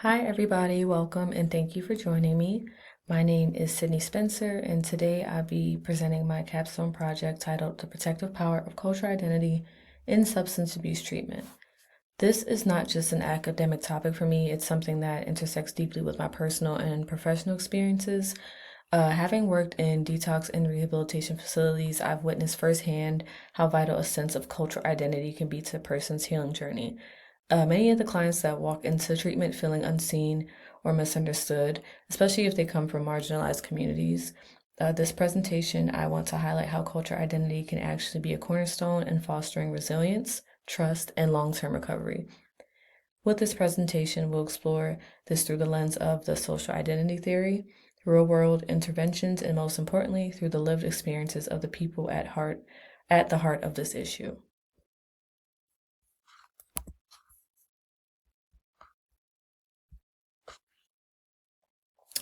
Hi, everybody. Welcome and thank you for joining me. My name is Sydney Spencer, and today I'll be presenting my capstone project titled The Protective Power of Cultural Identity in Substance Abuse Treatment. This is not just an academic topic for me, it's something that intersects deeply with my personal and professional experiences. Having worked in detox and rehabilitation facilities, I've witnessed firsthand how vital a sense of cultural identity can be to a person's healing journey. Many of the clients that walk into treatment feeling unseen or misunderstood, especially if they come from marginalized communities. This presentation, I want to highlight how cultural identity can actually be a cornerstone in fostering resilience, trust, and long-term recovery. With this presentation, we'll explore this through the lens of the social identity theory, real-world interventions, and most importantly, through the lived experiences of the people at the heart of this issue.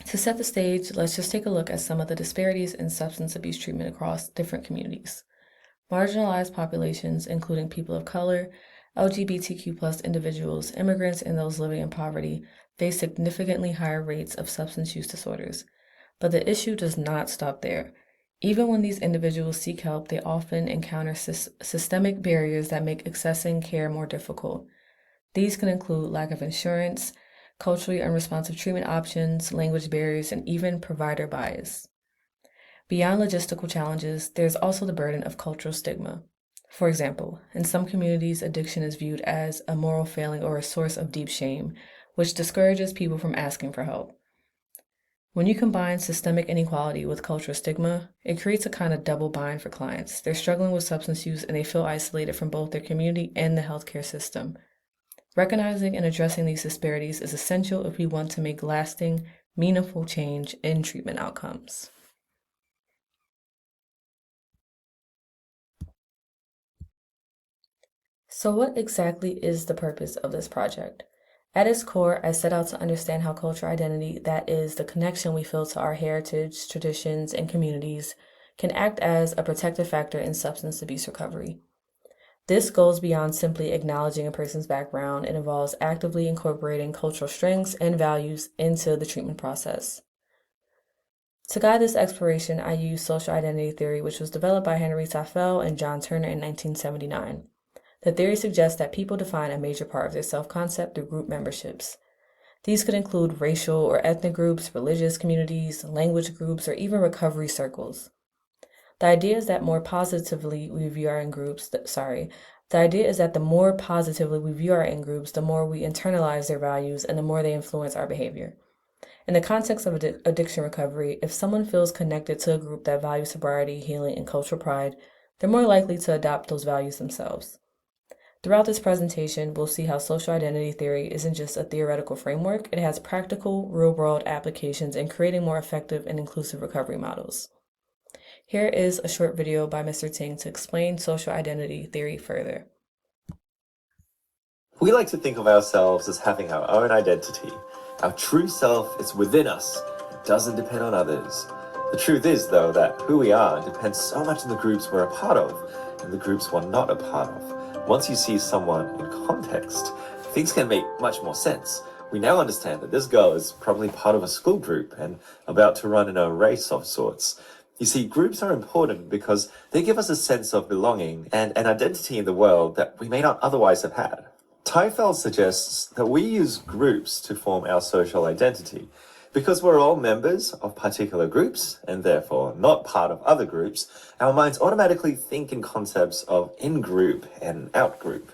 To set the stage, let's just take a look at some of the disparities in substance abuse treatment across different communities. Marginalized populations, including people of color, LGBTQ+ individuals, immigrants, and those living in poverty, face significantly higher rates of substance use disorders. But the issue does not stop there. Even when these individuals seek help, they often encounter systemic barriers that make accessing care more difficult. These can include lack of insurance, culturally unresponsive treatment options, language barriers, and even provider bias. Beyond logistical challenges, there's also the burden of cultural stigma. For example, in some communities, addiction is viewed as a moral failing or a source of deep shame, which discourages people from asking for help. When you combine systemic inequality with cultural stigma, it creates a kind of double bind for clients. They're struggling with substance use and they feel isolated from both their community and the healthcare system. Recognizing and addressing these disparities is essential if we want to make lasting, meaningful change in treatment outcomes. So what exactly is the purpose of this project? At its core, I set out to understand how cultural identity, that is, the connection we feel to our heritage, traditions, and communities, can act as a protective factor in substance abuse recovery. This goes beyond simply acknowledging a person's background. It involves actively incorporating cultural strengths and values into the treatment process. To guide this exploration, I used social identity theory, which was developed by Henry Tajfel and John Turner in 1979. The theory suggests that people define a major part of their self-concept through group memberships. These could include racial or ethnic groups, religious communities, language groups, or even recovery circles. The idea is that the more positively we view our in-groups, the more positively we view our in-groups, the more we internalize their values and the more they influence our behavior. In the context of addiction recovery, if someone feels connected to a group that values sobriety, healing, and cultural pride, they're more likely to adopt those values themselves. Throughout this presentation, we'll see how social identity theory isn't just a theoretical framework, it has practical, real-world applications in creating more effective and inclusive recovery models. Here is a short video by Mr. Ting to explain social identity theory further. We like to think of ourselves as having our own identity. Our true self is within us. It doesn't depend on others. The truth is, though, that who we are depends so much on the groups we're a part of and the groups we're not a part of. Once you see someone in context, things can make much more sense. We now understand that this girl is probably part of a school group and about to run in a race of sorts. You see, groups are important because they give us a sense of belonging and an identity in the world that we may not otherwise have had. Tajfel suggests that we use groups to form our social identity. Because we're all members of particular groups, and therefore not part of other groups, our minds automatically think in concepts of in-group and out-group.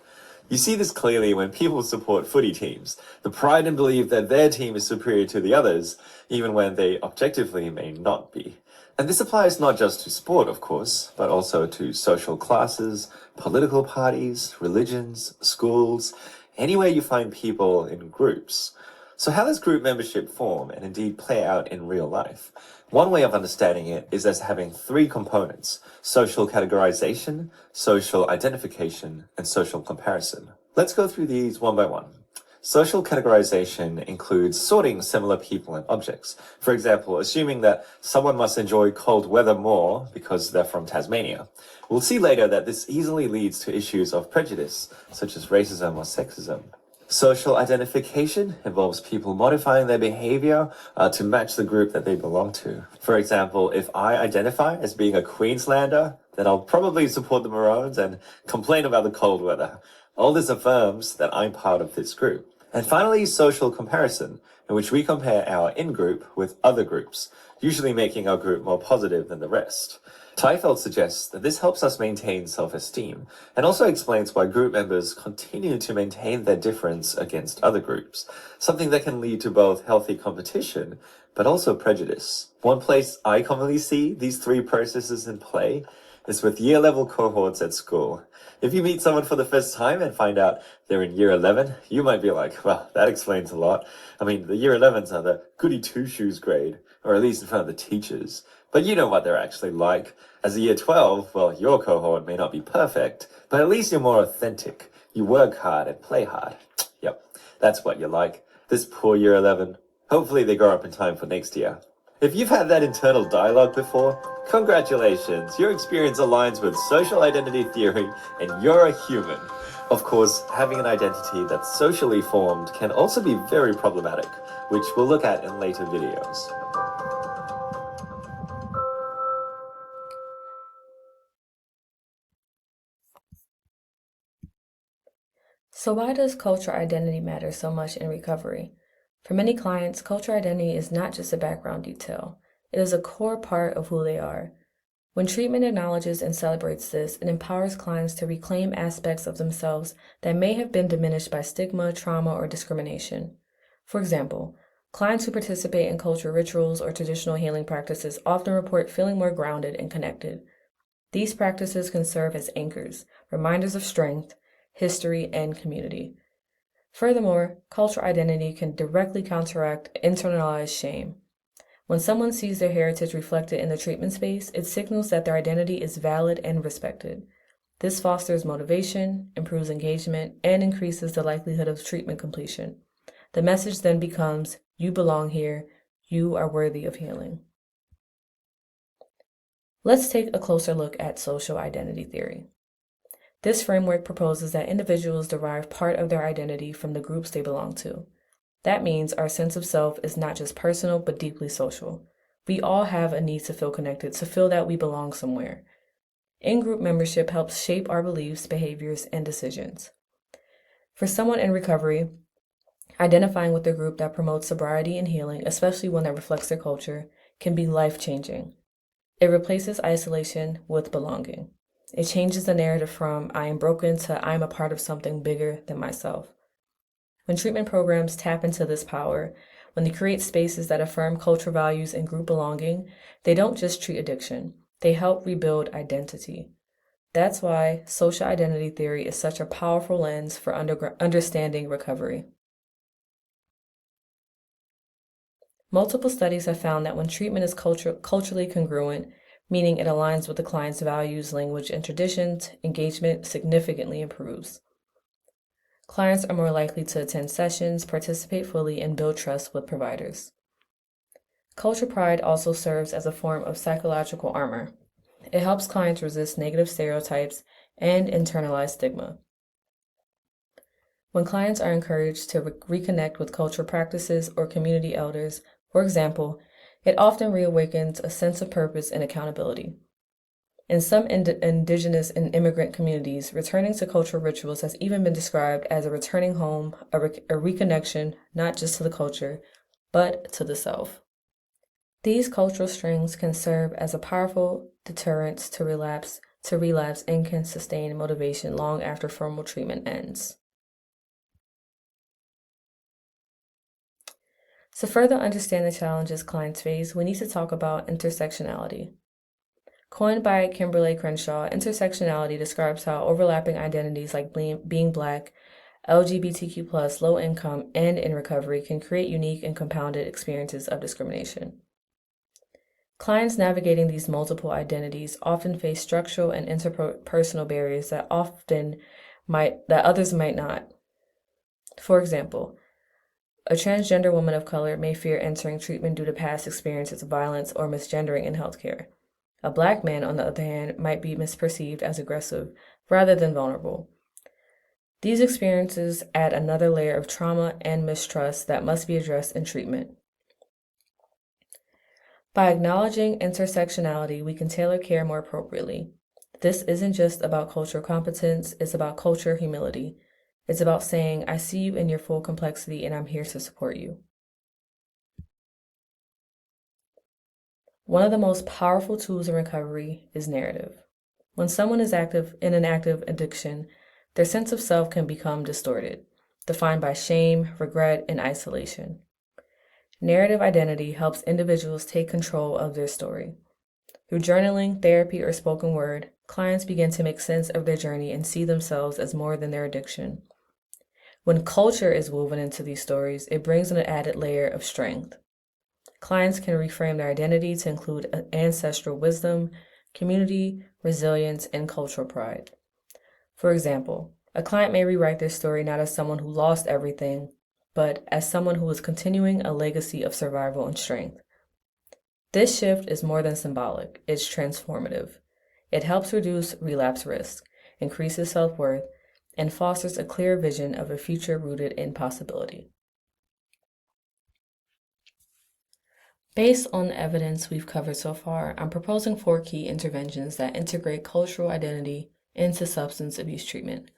You see this clearly when people support footy teams. The pride and belief that their team is superior to the others, even when they objectively may not be. And this applies not just to sport, of course, but also to social classes, political parties, religions, schools, anywhere you find people in groups. So how does group membership form and indeed play out in real life? One way of understanding it is as having three components: social categorization, social identification, and social comparison. Let's go through these one by one. Social categorization includes sorting similar people and objects. For example, assuming that someone must enjoy cold weather more because they're from Tasmania. We'll see later that this easily leads to issues of prejudice, such as racism or sexism. Social identification involves people modifying their behavior to match the group that they belong to. For example, if I identify as being a Queenslander, then I'll probably support the Maroons and complain about the cold weather. All this affirms that I'm part of this group. And finally, social comparison, in which we compare our in-group with other groups, usually making our group more positive than the rest. Tajfel suggests that this helps us maintain self-esteem, and also explains why group members continue to maintain their difference against other groups, something that can lead to both healthy competition, but also prejudice. One place I commonly see these three processes in play is with year-level cohorts at school. If you meet someone for the first time and find out they're in year 11, you might be like, well, that explains a lot. I mean, the year 11s are the goody two-shoes grade, or at least in front of the teachers. But you know what they're actually like. As a year 12, well, your cohort may not be perfect, but at least you're more authentic. You work hard and play hard. Yep, that's what you're like. This poor year 11. Hopefully they grow up in time for next year. If you've had that internal dialogue before, congratulations, your experience aligns with social identity theory and you're a human. Of course, having an identity that's socially formed can also be very problematic, which we'll look at in later videos. So why does cultural identity matter so much in recovery? For many clients, cultural identity is not just a background detail. It is a core part of who they are. When treatment acknowledges and celebrates this, it empowers clients to reclaim aspects of themselves that may have been diminished by stigma, trauma, or discrimination. For example, clients who participate in cultural rituals or traditional healing practices often report feeling more grounded and connected. These practices can serve as anchors, reminders of strength, history, and community. Furthermore, cultural identity can directly counteract internalized shame. When someone sees their heritage reflected in the treatment space, it signals that their identity is valid and respected. This fosters motivation, improves engagement, and increases the likelihood of treatment completion. The message then becomes, you belong here, you are worthy of healing. Let's take a closer look at social identity theory. This framework proposes that individuals derive part of their identity from the groups they belong to. That means our sense of self is not just personal, but deeply social. We all have a need to feel connected, to feel that we belong somewhere. In-group membership helps shape our beliefs, behaviors, and decisions. For someone in recovery, identifying with a group that promotes sobriety and healing, especially one that reflects their culture, can be life-changing. It replaces isolation with belonging. It changes the narrative from I am broken to I am a part of something bigger than myself. When treatment programs tap into this power, when they create spaces that affirm cultural values and group belonging, they don't just treat addiction, they help rebuild identity. That's why social identity theory is such a powerful lens for understanding recovery. Multiple studies have found that when treatment is culturally congruent, meaning it aligns with the client's values, language, and traditions, engagement significantly improves. Clients are more likely to attend sessions, participate fully, and build trust with providers. Culture pride also serves as a form of psychological armor. It helps clients resist negative stereotypes and internalized stigma. When clients are encouraged to reconnect with cultural practices or community elders, for example, it often reawakens a sense of purpose and accountability. In some indigenous and immigrant communities, returning to cultural rituals has even been described as a returning home, a reconnection, not just to the culture, but to the self. These cultural strings can serve as a powerful deterrent to relapse, and can sustain motivation long after formal treatment ends. To further understand the challenges clients face, we need to talk about intersectionality. Coined by Kimberly Crenshaw, intersectionality describes how overlapping identities like being Black, LGBTQ+, low income, and in recovery can create unique and compounded experiences of discrimination. Clients navigating these multiple identities often face structural and interpersonal barriers that others might not. For example, a transgender woman of color may fear entering treatment due to past experiences of violence or misgendering in healthcare. A Black man, on the other hand, might be misperceived as aggressive rather than vulnerable. These experiences add another layer of trauma and mistrust that must be addressed in treatment. By acknowledging intersectionality, we can tailor care more appropriately. This isn't just about cultural competence, it's about culture humility. It's about saying, I see you in your full complexity and I'm here to support you. One of the most powerful tools in recovery is narrative. When someone is active in an active addiction, their sense of self can become distorted, defined by shame, regret, and isolation. Narrative identity helps individuals take control of their story. Through journaling, therapy, or spoken word, clients begin to make sense of their journey and see themselves as more than their addiction. When culture is woven into these stories, it brings an added layer of strength. Clients can reframe their identity to include ancestral wisdom, community, resilience, and cultural pride. For example, a client may rewrite their story not as someone who lost everything, but as someone who is continuing a legacy of survival and strength. This shift is more than symbolic, it's transformative. It helps reduce relapse risk, increases self-worth, and fosters a clear vision of a future rooted in possibility. Based on the evidence we've covered so far, I'm proposing 4 key interventions that integrate cultural identity into substance abuse treatment.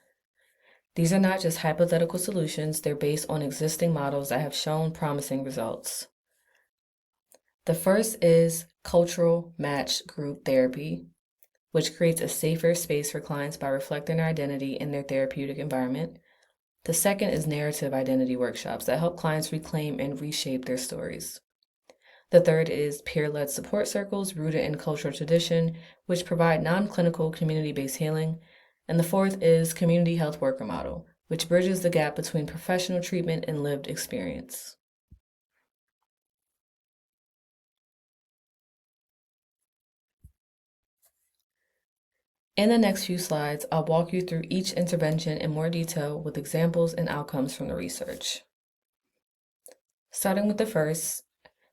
These are not just hypothetical solutions, they're based on existing models that have shown promising results. The first is cultural match group therapy, which creates a safer space for clients by reflecting their identity in their therapeutic environment. The second is narrative identity workshops that help clients reclaim and reshape their stories. The third is peer-led support circles rooted in cultural tradition, which provide non-clinical community-based healing. And the fourth is community health worker model, which bridges the gap between professional treatment and lived experience. In the next few slides, I'll walk you through each intervention in more detail with examples and outcomes from the research. Starting with the first,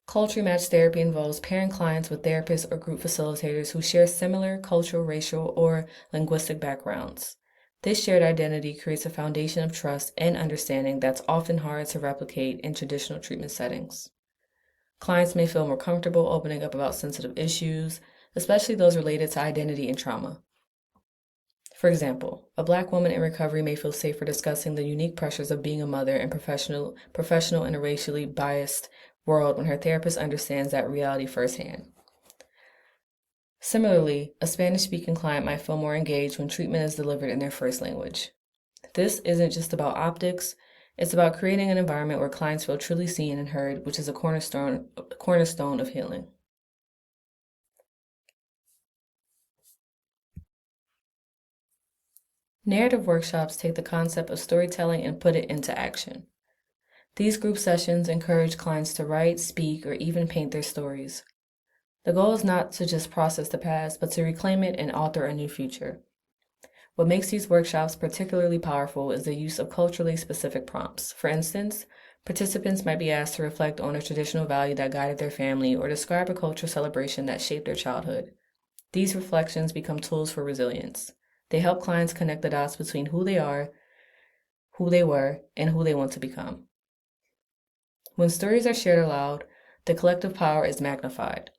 culture match therapy involves pairing clients with therapists or group facilitators who share similar cultural, racial, or linguistic backgrounds. This shared identity creates a foundation of trust and understanding that's often hard to replicate in traditional treatment settings. Clients may feel more comfortable opening up about sensitive issues, especially those related to identity and trauma. For example, a Black woman in recovery may feel safer discussing the unique pressures of being a mother and professional in a racially biased world when her therapist understands that reality firsthand. Similarly, a Spanish-speaking client might feel more engaged when treatment is delivered in their first language. This isn't just about optics, it's about creating an environment where clients feel truly seen and heard, which is a cornerstone of healing. Narrative workshops take the concept of storytelling and put it into action. These group sessions encourage clients to write, speak, or even paint their stories. The goal is not to just process the past, but to reclaim it and author a new future. What makes these workshops particularly powerful is the use of culturally specific prompts. For instance, participants might be asked to reflect on a traditional value that guided their family or describe a cultural celebration that shaped their childhood. These reflections become tools for resilience. They help clients connect the dots between who they are, who they were, and who they want to become. When stories are shared aloud, the collective power is magnified.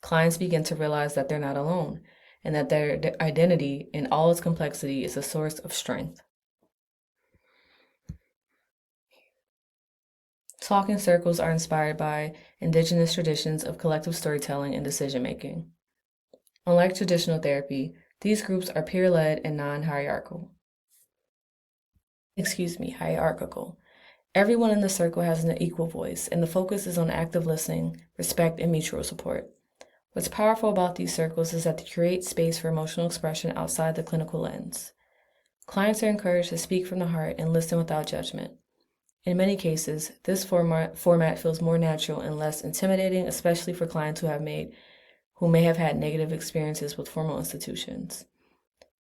Clients begin to realize that they're not alone, and that their identity in all its complexity is a source of strength. Talking circles are inspired by indigenous traditions of collective storytelling and decision-making. Unlike traditional therapy, these groups are peer-led and non-hierarchical. Hierarchical. Everyone in the circle has an equal voice, and the focus is on active listening, respect, and mutual support. What's powerful about these circles is that they create space for emotional expression outside the clinical lens. Clients are encouraged to speak from the heart and listen without judgment. In many cases, this format feels more natural and less intimidating, especially for clients who may have had negative experiences with formal institutions.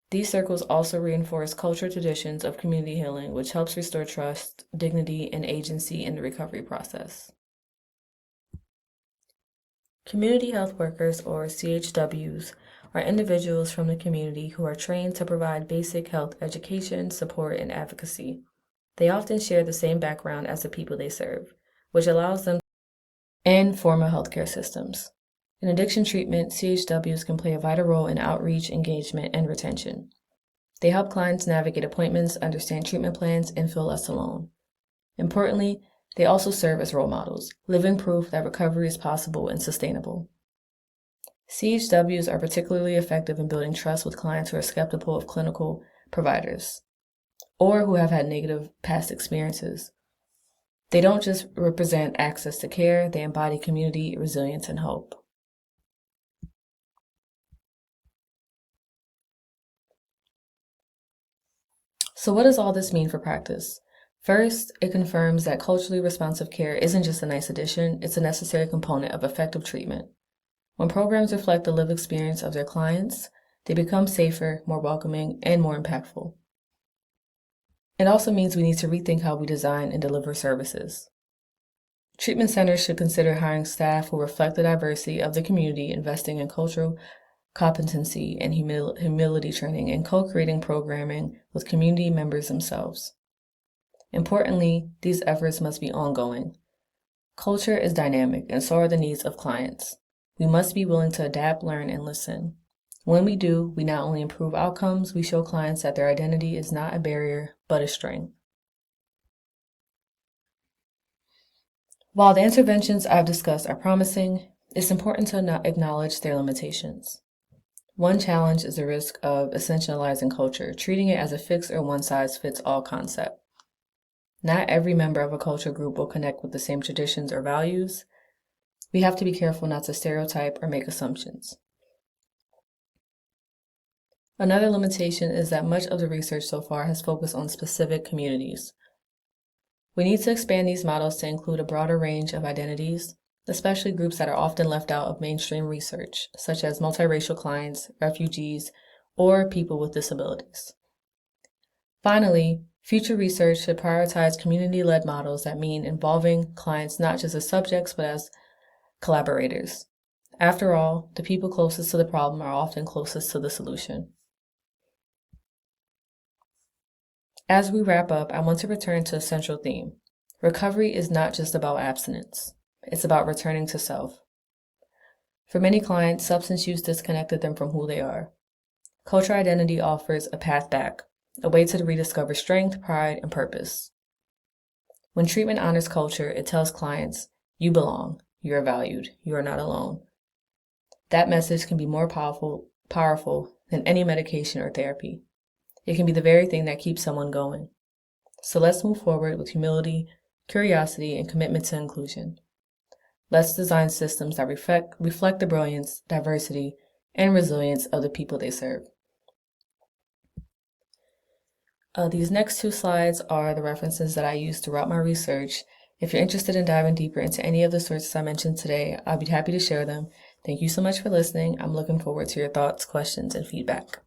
These circles also reinforce cultural traditions of community healing, which helps restore trust, dignity, and agency in the recovery process. Community health workers, or CHWs, are individuals from the community who are trained to provide basic health education, support, and advocacy. They often share the same background as the people they serve, which allows them in formal healthcare systems. In addiction treatment, CHWs can play a vital role in outreach, engagement, and retention. They help clients navigate appointments, understand treatment plans, and feel less alone. Importantly, they also serve as role models, living proof that recovery is possible and sustainable. CHWs are particularly effective in building trust with clients who are skeptical of clinical providers or who have had negative past experiences. They don't just represent access to care, they embody community, resilience, and hope. So what does all this mean for practice? First, it confirms that culturally responsive care isn't just a nice addition, it's a necessary component of effective treatment. When programs reflect the lived experience of their clients, they become safer, more welcoming, and more impactful. It also means we need to rethink how we design and deliver services. Treatment centers should consider hiring staff who reflect the diversity of the community, investing in cultural competency and humility training, and co-creating programming with community members themselves. Importantly, these efforts must be ongoing. Culture is dynamic, and so are the needs of clients. We must be willing to adapt, learn, and listen. When we do, we not only improve outcomes, we show clients that their identity is not a barrier, but a strength. While the interventions I've discussed are promising, it's important to acknowledge their limitations. One challenge is the risk of essentializing culture, treating it as a fixed or one-size-fits-all concept. Not every member of a culture group will connect with the same traditions or values. We have to be careful not to stereotype or make assumptions. Another limitation is that much of the research so far has focused on specific communities. We need to expand these models to include a broader range of identities, especially groups that are often left out of mainstream research, such as multiracial clients, refugees, or people with disabilities. Finally, future research should prioritize community-led models that mean involving clients not just as subjects, but as collaborators. After all, the people closest to the problem are often closest to the solution. As we wrap up, I want to return to a central theme. Recovery is not just about abstinence. It's about returning to self. For many clients, substance use disconnected them from who they are. Cultural identity offers a path back, a way to rediscover strength, pride, and purpose. When treatment honors culture, it tells clients, you belong, you are valued, you are not alone. That message can be more powerful than any medication or therapy. It can be the very thing that keeps someone going. So let's move forward with humility, curiosity, and commitment to inclusion. Let's design systems that reflect the brilliance, diversity, and resilience of the people they serve. These next two slides are the references that I used throughout my research. If you're interested in diving deeper into any of the sources I mentioned today, I'll be happy to share them. Thank you so much for listening. I'm looking forward to your thoughts, questions, and feedback.